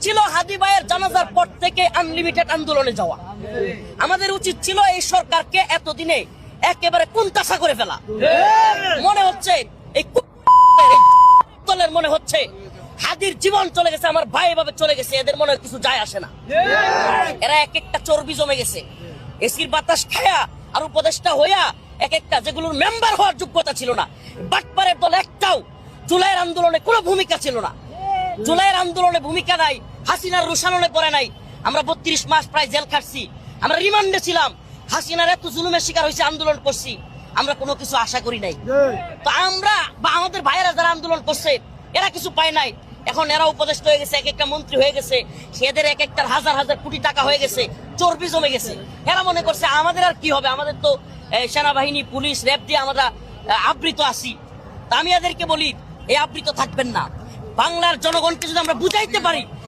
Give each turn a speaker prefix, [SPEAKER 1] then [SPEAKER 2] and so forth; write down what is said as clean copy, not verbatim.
[SPEAKER 1] ছিল হাদি ভাইয়ের জানাজার পর থেকে আনলিমিটেড আন্দোলনে যাওয়া। আমাদের উচিত ছিল এই সরকারকে এতদিনে একেবারে কুন্তাসা করে ফেলা। মনে হচ্ছে এই দলের মনে হচ্ছে হাদির জীবন চলে গেছে, আমার ভাই এভাবে চলে গেছে, এদের মনে কিছু যায় আসে না। এরা এক একটা চর্বি জমে গেছে এসির বাতাস খায়া আর উপদেষ্টা হইয়া, এক একটা যেগুলোর মেম্বার হওয়ার যোগ্যতা ছিল না। বাটপারের দল একটাও জুলাইয়ের আন্দোলনে কোনো ভূমিকা ছিল না। জুলাইয়ের আন্দোলনে ভূমিকা নাই, হাসিনার রুশাননে পড়ে নাই। আমরা 32 মাস প্রায় জেল খাটছি, আমরা রিমান্ডে ছিলাম, হাসিনার এত জুলুমের শিকার হয়েছে, আন্দোলন করছি, আমরা কোনো কিছু আশা করি নাই। তো আমরা বা আমাদের ভাইয়েরা যারা আন্দোলন করছে এরা কিছু পায় নাই। এখন এরা উপদেষ্টা হয়ে গেছে, এক একটা মন্ত্রী হয়ে গেছে, এদের এক একটার হাজার হাজার কোটি টাকা হয়ে গেছে, চর্বি জমে গেছে। এরা মনে করছে আমাদের আর কি হবে, আমাদের তো সেনাবাহিনী পুলিশ র্যাব দিয়ে আমরা আবৃত আছি। তা আমি এদেরকে বলি এই আবৃত থাকবেন না। বাংলার জনগণকে যদি আমরা বুঝাইতে পারি